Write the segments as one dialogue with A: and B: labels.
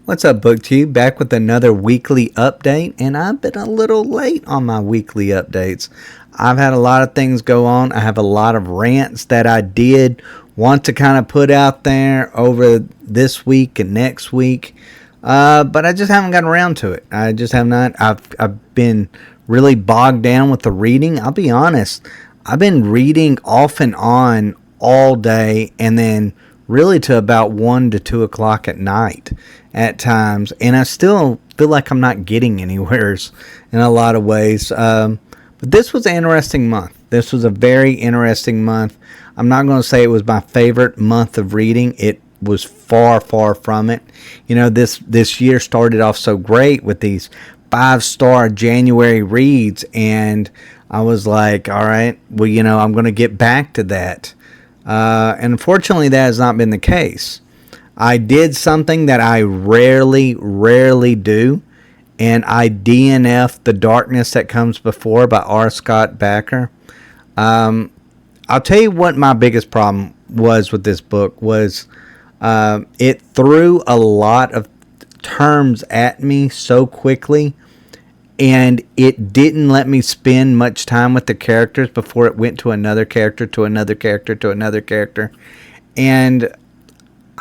A: What's up, BookTube? Back with another weekly update, and I've been a little late on my weekly updates. I've had a lot of things go on. I have a lot of rants that I did want to kind of put out there over this week and next week, but I just haven't gotten around to it. I just have not. I've been really bogged down with the reading. I'll be honest. I've been reading off and on all day, and then really to about 1 to 2 o'clock at night at times, and I still feel like I'm not getting anywhere in a lot of ways. But this was an interesting month. This was a very interesting month. I'm not going to say it was my favorite month of reading. It was far, far from it. You know, this year started off so great with these 5-star January reads, and I was like, all right, well, you know, I'm going to get back to that. And unfortunately, that has not been the case. I did something that I rarely do, and I DNF'd The Darkness That Comes Before by R. Scott Bakker. I'll tell you what my biggest problem was with this book was it threw a lot of terms at me so quickly, and it didn't let me spend much time with the characters before it went to another character, to another character, to another character. And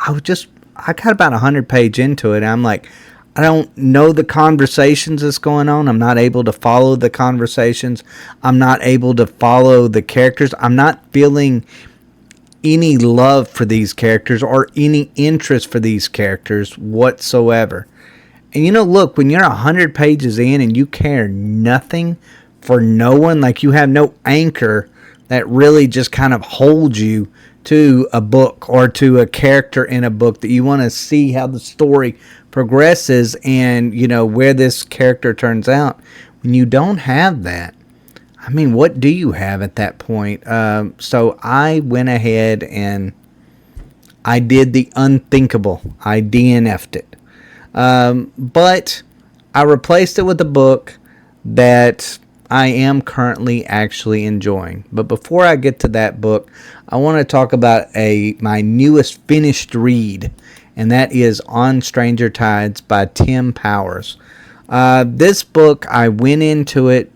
A: I got about 100 pages into it. And I'm like, I don't know the conversations that's going on. I'm not able to follow the conversations. I'm not able to follow the characters. I'm not feeling any love for these characters or any interest for these characters whatsoever. And you know, look, when you're 100 pages in and you care nothing for no one, like you have no anchor that really just kind of holds you to a book or to a character in a book, that you want to see how the story progresses and, you know, where this character turns out. When you don't have that, I mean, what do you have at that point? So I went ahead and I did the unthinkable. I DNF'd it. But I replaced it with a book that I am currently actually enjoying. But before I get to that book, I want to talk about my newest finished read, and that is On Stranger Tides by Tim Powers. This book, I went into it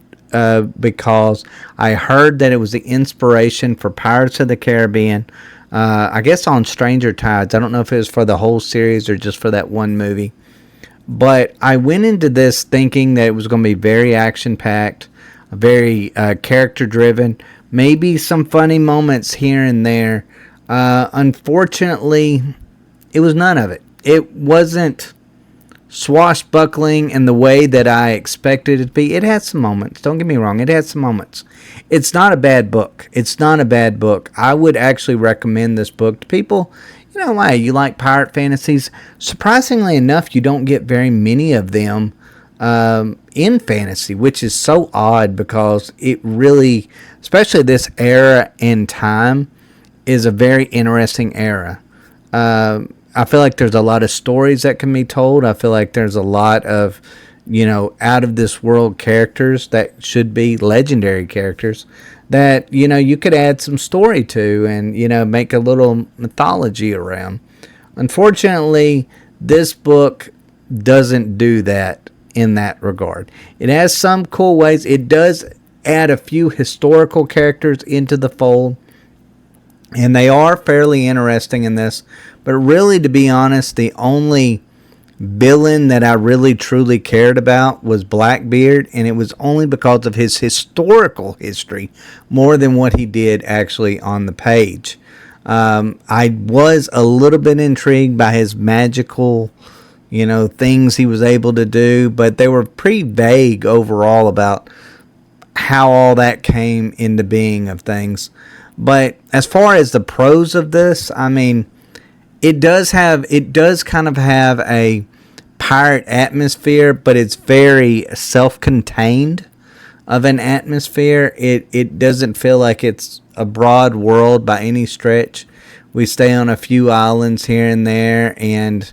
A: because I heard that it was the inspiration for Pirates of the Caribbean. I guess On Stranger Tides. I don't know if it was for the whole series or just for that one movie. But I went into this thinking that it was going to be very action-packed, very character-driven, maybe some funny moments here and there. Unfortunately, it was none of it. It wasn't swashbuckling in the way that I expected it to be. It had some moments. Don't get me wrong. It had some moments. It's not a bad book. It's not a bad book. I would actually recommend this book to people. You know why? You like pirate fantasies. Surprisingly enough, you don't get very many of them in fantasy, which is so odd because it really, especially this era and time, is a very interesting era. I feel like there's a lot of stories that can be told. I feel like there's a lot of, you know, out of this world characters that should be legendary characters that, you know, you could add some story to and, you know, make a little mythology around. Unfortunately, this book doesn't do that in that regard. It has some cool ways. It does add a few historical characters into the fold, and they are fairly interesting in this. But really, to be honest, the only villain that I really truly cared about was Blackbeard, and it was only because of his historical history more than what he did actually on the page. I was a little bit intrigued by his magical, you know, things he was able to do, but they were pretty vague overall about how all that came into being of things. But as far as the prose of this, I mean, it does kind of have a pirate atmosphere, but it's very self-contained of an atmosphere. It doesn't feel like it's a broad world by any stretch. We stay on a few islands here and there, and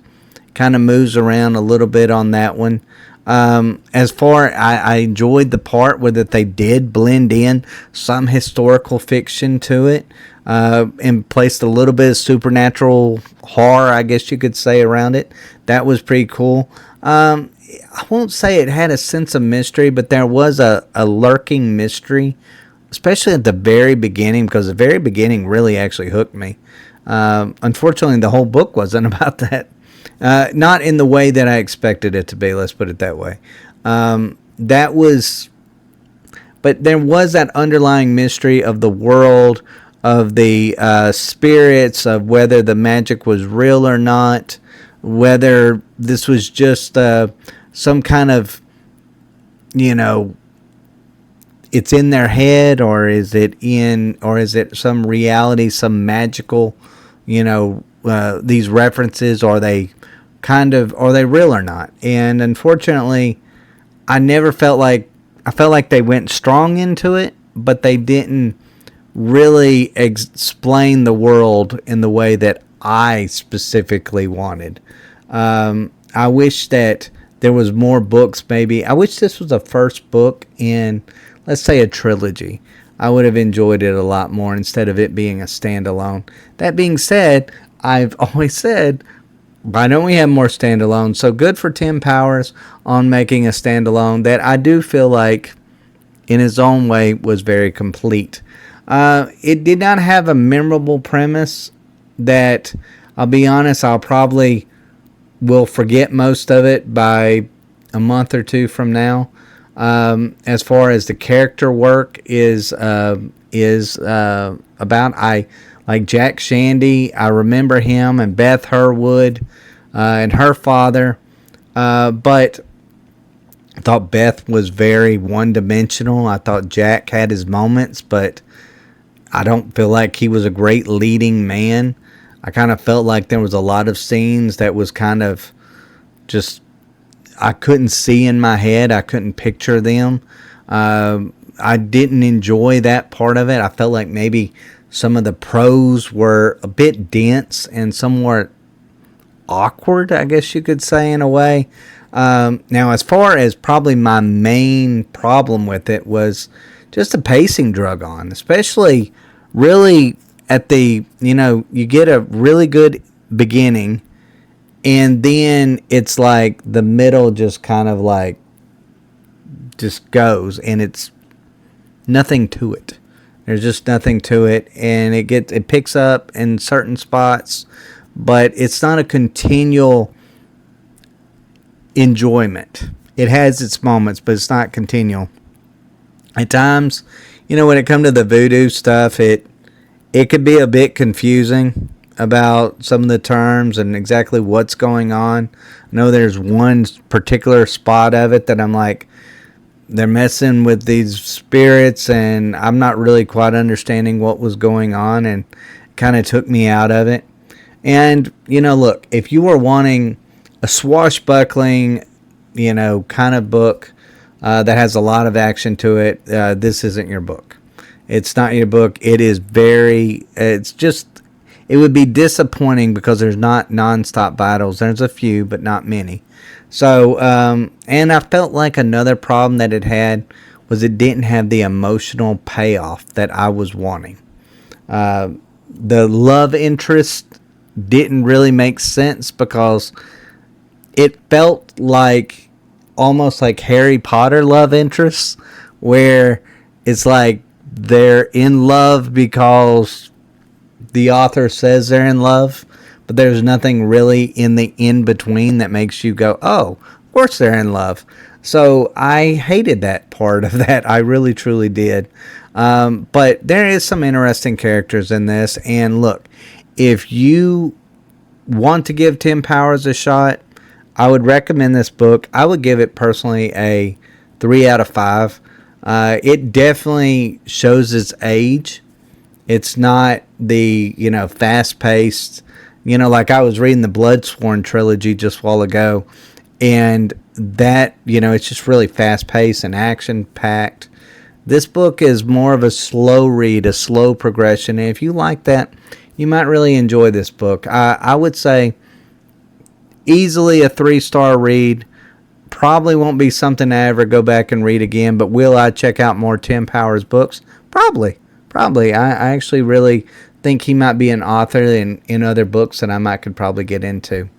A: kind of moves around a little bit on that one. As far, I enjoyed the part where that they did blend in some historical fiction to it, and placed a little bit of supernatural horror, I guess you could say, around it. That was pretty cool. I won't say it had a sense of mystery, but there was a lurking mystery, especially at the very beginning, because the very beginning really actually hooked me. Unfortunately, the whole book wasn't about that. Not in the way that I expected it to be, let's put it that way. That was, but there was that underlying mystery of the world, of the spirits, of whether the magic was real or not, whether this was just some kind of, it's in their head, or is it some reality, some magical, these references, are they real or not? And unfortunately, I felt like they went strong into it, but they didn't really explain the world in the way that I specifically wanted. I wish that there was more books, maybe. I wish this was the first book in, let's say, a trilogy. I would have enjoyed it a lot more instead of it being a standalone. That being said, I've always said, why don't we have more standalones? So good for Tim Powers on making a standalone that I do feel like, in his own way, was very complete. It did not have a memorable premise that, I'll be honest, I'll probably will forget most of it by a month or two from now. As far as the character work is about, I like Jack Shandy. I remember him, and Beth Herwood, and her father. But I thought Beth was very one-dimensional. I thought Jack had his moments, but I don't feel like he was a great leading man. I kind of felt like there was a lot of scenes that was kind of just, I couldn't see in my head. I couldn't picture them. I didn't enjoy that part of it. I felt like maybe some of the prose were a bit dense and somewhat awkward, I guess you could say, in a way. Now, as far as probably my main problem with it was just the pacing drug on, especially really at the, you get a really good beginning, and then it's like the middle just kind of like just goes, and it's nothing to it. There's just nothing to it, and it picks up in certain spots, but it's not a continual enjoyment. It has its moments, but it's not continual. At times, when it comes to the voodoo stuff, it could be a bit confusing about some of the terms and exactly what's going on. I know there's one particular spot of it that I'm like, they're messing with these spirits, and I'm not really quite understanding what was going on, and kind of took me out of it. And, look, if you were wanting a swashbuckling, kind of book that has a lot of action to it, this isn't your book. It's not your book. It would be disappointing because there's not non-stop battles. There's a few, but not many. So, and I felt like another problem that it had was it didn't have the emotional payoff that I was wanting. The love interest didn't really make sense because it felt like almost like Harry Potter love interests, where it's like they're in love because the author says they're in love, but there's nothing really in the in-between that makes you go, oh, of course they're in love. So I hated that part of that. I really, truly did. But there is some interesting characters in this. And look, if you want to give Tim Powers a shot, I would recommend this book. I would give it personally a 3 out of 5. It definitely shows its age. It's not the, fast-paced, like I was reading the Bloodsworn trilogy just a while ago, and that, it's just really fast-paced and action-packed. This book is more of a slow read, a slow progression, and if you like that, you might really enjoy this book. I would say easily a 3-star read. Probably won't be something I ever go back and read again, but will I check out more Tim Powers books? Probably. I actually really think he might be an author in other books that I could probably get into.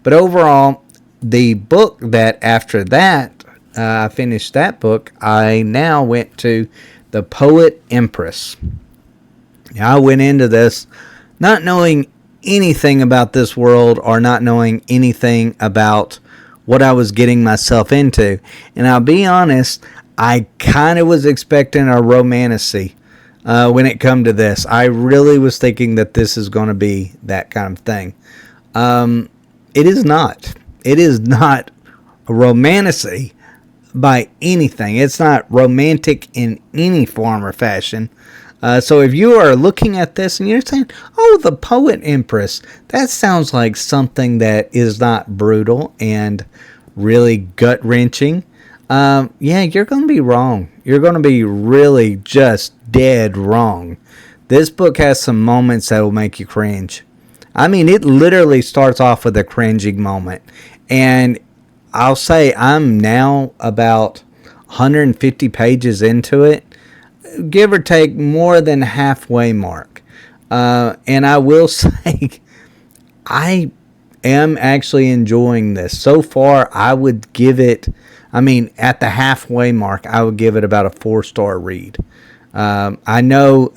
A: But overall, the book that after that, I finished that book, I now went to The Poet Empress. Now, I went into this not knowing anything about this world or not knowing anything about what I was getting myself into. And I'll be honest, I kind of was expecting a romantasy when it come to this. I really was thinking that this is going to be that kind of thing. It is not. It is not a romantasy by anything. It's not romantic in any form or fashion. So if you are looking at this and you're saying, oh, The Poet Empress, that sounds like something that is not brutal and really gut-wrenching, yeah, you're going to be wrong. You're going to be really just dead wrong. This book has some moments that will make you cringe. I mean, it literally starts off with a cringing moment. And I'll say I'm now about 150 pages into it, give or take more than halfway mark. And I will say I am actually enjoying this. So far, I would give it, at the halfway mark, I would give it about a 4-star read. I know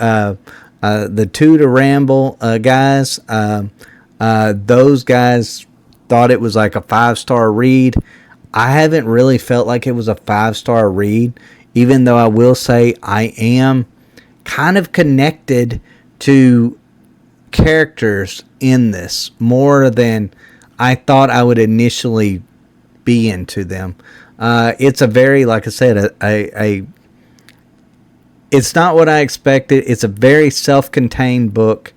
A: the Two to Ramble guys, those guys thought it was like a 5-star read. I haven't really felt like it was a 5-star read, even though I will say I am kind of connected to characters in this more than I thought I would initially be into them. It's a very, like I said, it's not what I expected. It's a very self-contained book.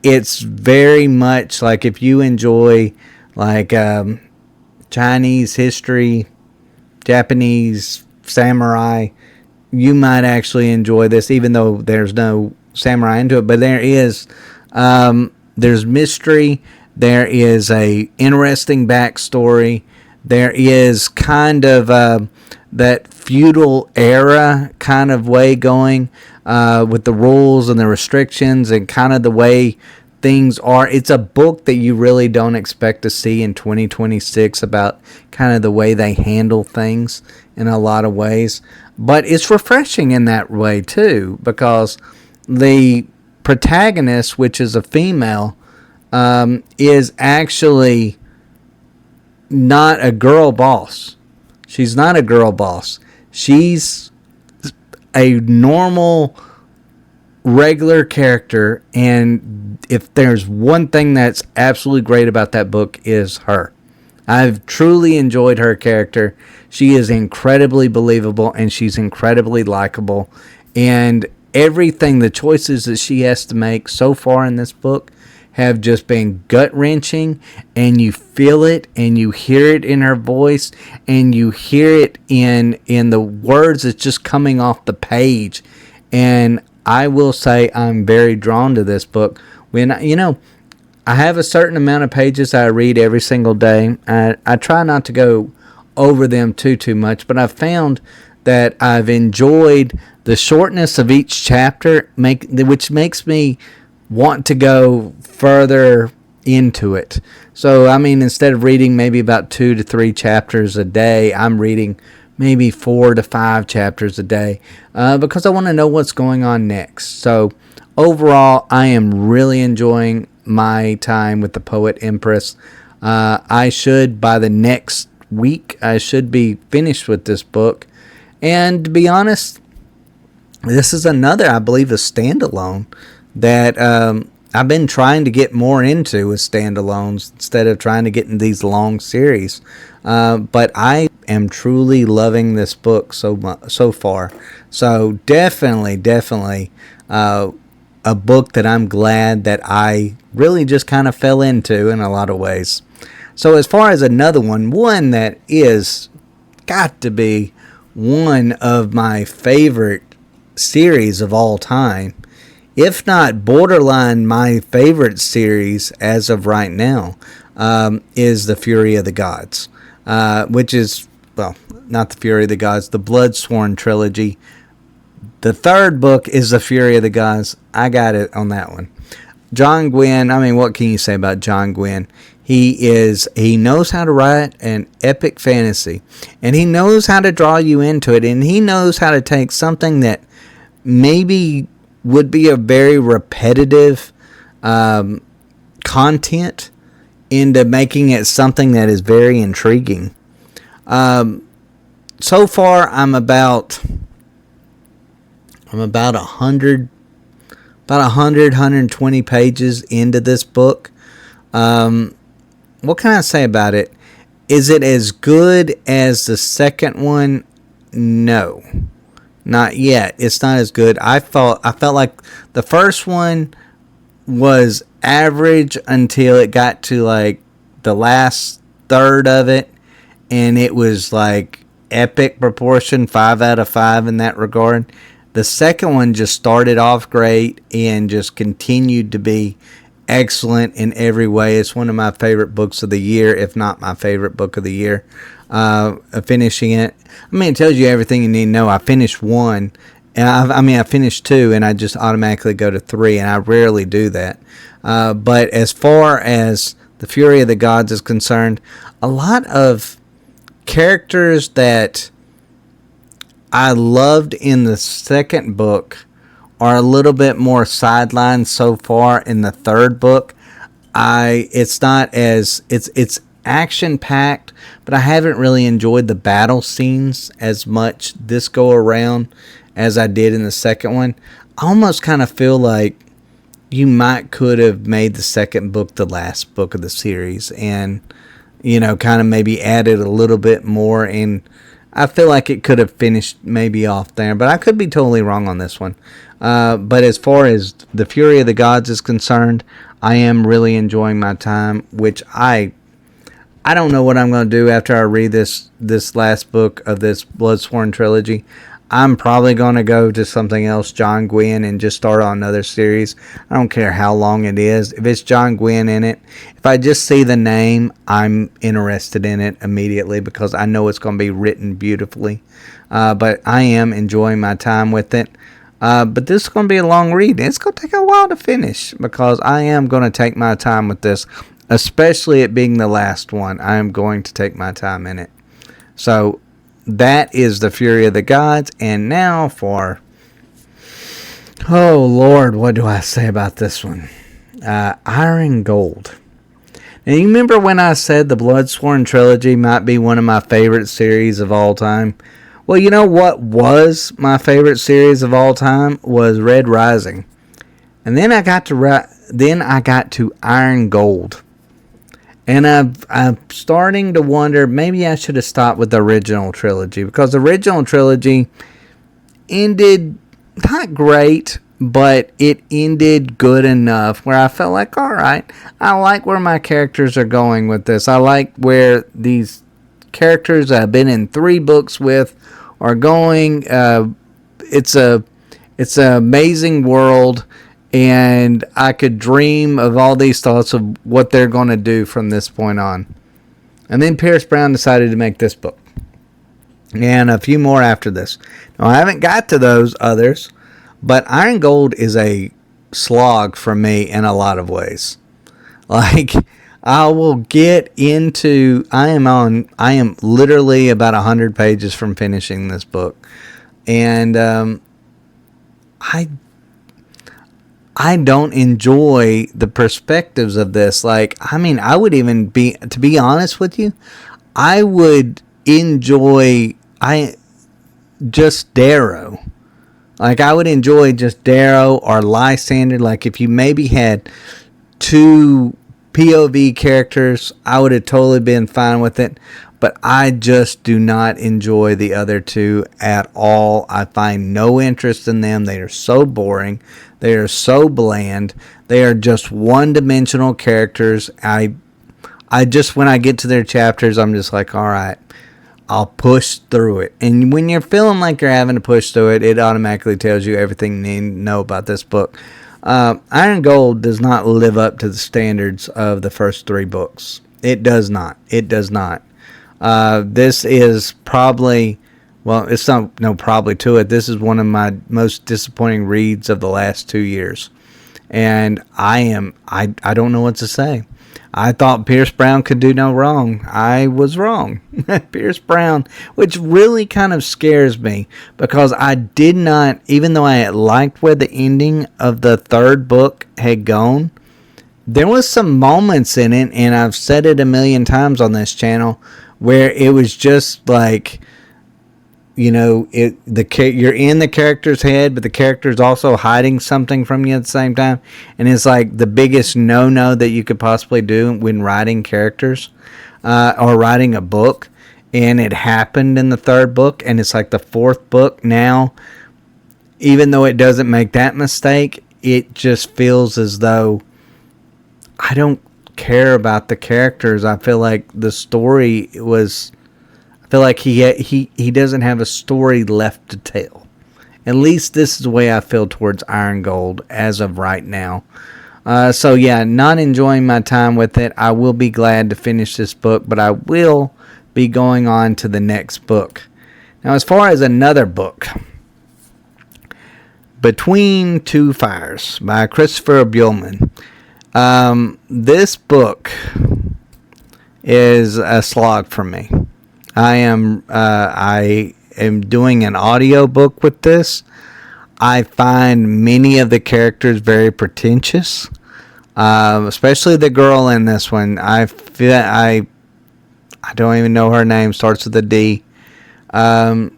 A: It's very much like if you enjoy like Chinese history, Japanese samurai, you might actually enjoy this, even though there's no samurai into it. But there is, there's mystery. There is a interesting backstory. There is kind of that feudal era kind of way going with the rules and the restrictions and kind of the way things are. It's a book that you really don't expect to see in 2026 about kind of the way they handle things in a lot of ways. But it's refreshing in that way too, because the protagonist, which is a female, is actually not a girl boss. She's not a girl boss. She's a normal, regular character, and if there's one thing that's absolutely great about that book is her. I've truly enjoyed her character. She is incredibly believable, and she's incredibly likable, and everything, the choices that she has to make so far in this book have just been gut-wrenching, and you feel it, and you hear it in her voice, and you hear it in the words that's just coming off the page. And I will say I'm very drawn to this book. When I have a certain amount of pages I read every single day. I try not to go over them too much, but I've found that I've enjoyed the shortness of each chapter, which makes me want to go further into it. So, instead of reading maybe about 2 to 3 chapters a day, I'm reading maybe 4 to 5 chapters a day because I want to know what's going on next. So, overall, I am really enjoying my time with The Poet Empress. I should, by the next week, I should be finished with this book. And to be honest, this is another, I believe, a standalone that I've been trying to get more into with standalones instead of trying to get in these long series. But I am truly loving this book so far. So definitely a book that I'm glad that I really just kind of fell into in a lot of ways. So as far as another one that is got to be one of my favorite series of all time, if not borderline my favorite series as of right now, is The Fury of the Gods, which is, well, not The Fury of the Gods, the Bloodsworn trilogy. The third book is The Fury of the Gods. I got it on that one. John Gwynne, I mean, what can you say about John Gwynne? He knows how to write an epic fantasy, and he knows how to draw you into it, and he knows how to take something that maybe would be a very repetitive content into making it something that is very intriguing. So far, I'm about 120 pages into this book. What can I say about it? Is it as good as the second one? No, not yet. It's not as good. I felt like the first one was average until it got to like the last third of it, and it was like epic proportion, 5 out of 5 in that regard. The second one just started off great and just continued to be excellent in every way. It's one of my favorite books of the year, if not my favorite book of the year. Finishing it, I mean, it tells you everything you need to know. I finished 1, and I finished 2, and I just automatically go to 3, and I rarely do that. But as far as The Fury of the Gods is concerned, a lot of characters that I loved in the second book are a little bit more sidelined so far in the third book. It's action packed, but I haven't really enjoyed the battle scenes as much this go around as I did in the second one. I almost kind of feel like you could have made the second book the last book of the series, and kind of maybe added a little bit more, and I feel like it could have finished maybe off there, but I could be totally wrong on this one. But as far as The Fury of the Gods is concerned, I am really enjoying my time, which I don't know what I'm going to do after I read this last book of this Bloodsworn trilogy. I'm probably going to go to something else, John Gwynne, and just start on another series. I don't care how long it is. If it's John Gwynne in it, if I just see the name, I'm interested in it immediately because I know it's going to be written beautifully. But I am enjoying my time with it. But this is going to be a long read. It's going to take a while to finish because I am going to take my time with this, especially it being the last one. I am going to take my time in it. So that is The Fury of the Gods. And now for, oh Lord, what do I say about this one? Iron Gold. Now, you remember when I said the Bloodsworn trilogy might be one of my favorite series of all time? Well, you know what was my favorite series of all time was Red Rising. And then I got to Iron Gold. And I'm starting to wonder, maybe I should have stopped with the original trilogy, because the original trilogy ended not great, but it ended good enough where I felt like, all right, I like where my characters are going with this. I like where these characters I've been in 3 books with are going. It's an amazing world. And I could dream of all these thoughts of what they're going to do from this point on. And then Pierce Brown decided to make this book. And a few more after this. Now, I haven't got to those others, but Iron Gold is a slog for me in a lot of ways. Like, I will get into... I am literally about 100 pages from finishing this book. And I don't enjoy the perspectives of this. Like, I mean, I would even be, to be honest with you, I would enjoy just Darrow. Like, I would enjoy just Darrow or Lysander. Like, if you maybe had 2 POV characters, I would have totally been fine with it. But I just do not enjoy the other 2 at all. I find no interest in them. They are so boring. They are so bland. They are just one-dimensional characters. I just, when I get to their chapters, I'm just like, all right, I'll push through it. And when you're feeling like you're having to push through it, it automatically tells you everything you need to know about this book. Iron Gold does not live up to the standards of the first 3 books. It does not. It does not. This is probably, well, it's not no probably to it. This is one of my most disappointing reads of the last 2 years, and I don't know what to say. I thought Pierce Brown could do no wrong. I was wrong. Pierce Brown, which really kind of scares me because I did not, even though I liked where the ending of the third book had gone, there was some moments in it, and I've said it a million times on this channel, where it was just like, you're in the character's head, but the character's also hiding something from you at the same time. And it's like the biggest no-no that you could possibly do when writing characters or writing a book. And it happened in the third book, and it's like the fourth book now. Even though it doesn't make that mistake, it just feels as though I don't care about the characters. I feel like the story was... I feel like he doesn't have a story left to tell. At least this is the way I feel towards Iron Gold as of right now. So yeah, not enjoying my time with it. I will be glad to finish this book, but I will be going on to the next book. Now, as far as another book, Between Two Fires by Christopher Buehlman. This book is a slog for me. I am doing an audio book with this. I find many of the characters very pretentious, especially the girl in this one. I don't even know her name. Starts with a D. I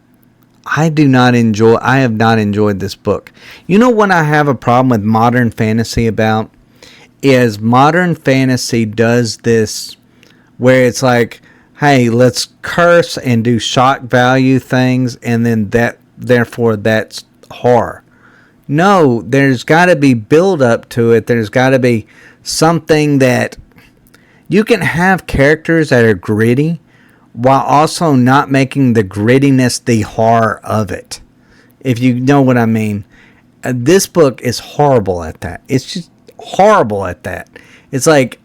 A: have not enjoyed this book. You know what I have a problem with modern fantasy about? Is modern fantasy does this where it's like, hey, let's curse and do shock value things, and then therefore that's horror. No, there's got to be build up to it. There's got to be something that you can have characters that are gritty while also not making the grittiness the horror of it. If you know what I mean. This book is horrible at that. It's just horrible at that. It's like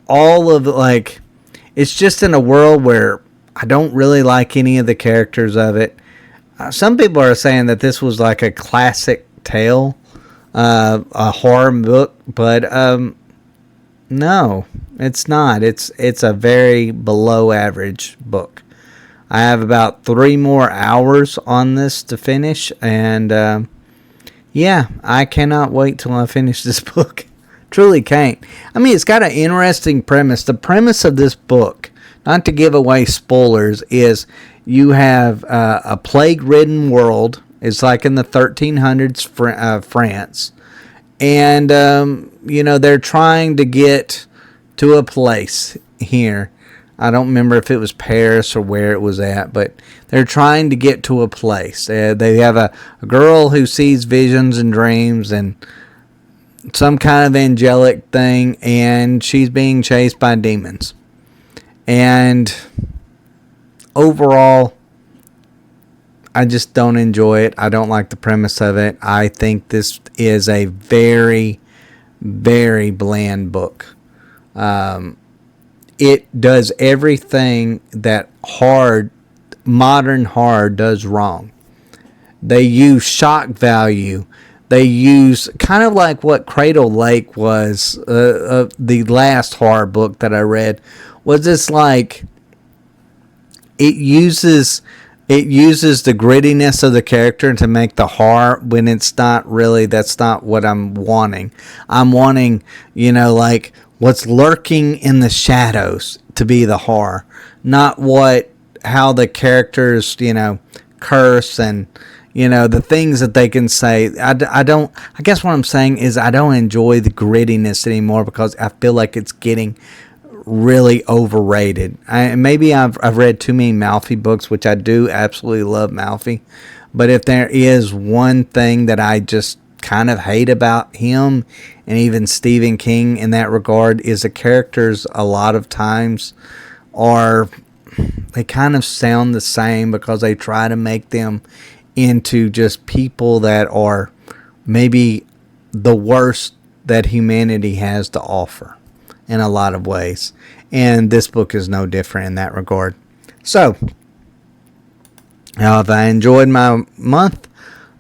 A: it's just in a world where I don't really like any of the characters of it. Some people are saying that this was like a classic tale, a horror book, but no, it's not. It's a very below average book. I have about 3 more hours on this to finish, and yeah, I cannot wait till I finish this book. Truly can't. I mean, it's got an interesting premise. The premise of this book, not to give away spoilers, is you have a plague-ridden world. It's like in the 1300s France. And, they're trying to get to a place here. I don't remember if it was Paris or where it was at, but they're trying to get to a place. They have a girl who sees visions and dreams and some kind of angelic thing, and she's being chased by demons. And overall, I just don't enjoy it. I don't like the premise of it. I think this is a very, very bland book. It does everything that modern horror does wrong. They use shock value. They use kind of like what Cradle Lake was, the last horror book that I read, was this like it uses the grittiness of the character to make the horror when it's not really, that's not what I'm wanting. I'm wanting, like what's lurking in the shadows to be the horror, not how the characters, curse and, the things that they can say. I guess what I'm saying is I don't enjoy the grittiness anymore because I feel like it's getting really overrated. Maybe I've read too many Malfi books, which I do absolutely love Malfi. But if there is one thing that I just kind of hate about him and even Stephen King in that regard is the characters a lot of times they kind of sound the same because they try to make them into just people that are maybe the worst that humanity has to offer in a lot of ways. and this book is no different in that regard. So, if I enjoyed my month,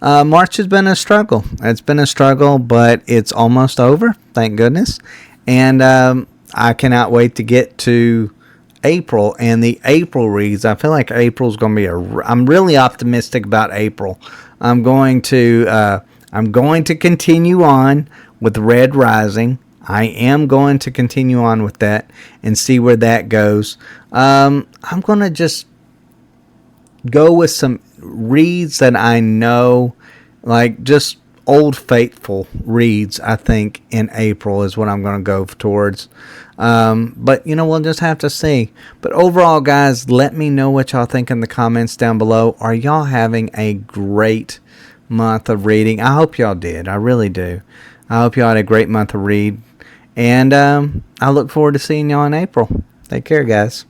A: March has been a struggle. It's been a struggle, but it's almost over, thank goodness. And I cannot wait to get to April and the April reads. I feel like April's going to be I'm really optimistic about April. I'm going to continue on with Red Rising. I am going to continue on with that and see where that goes. I'm going to just go with some reads that I know, like just old faithful reads. I think in April is what I'm going to go towards. But we'll just have to see. But overall, guys, let me know what y'all think in the comments down below. Are y'all having a great month of reading? I hope y'all did. I really do. I hope y'all had a great month of read. And I look forward to seeing y'all in April. Take care, guys.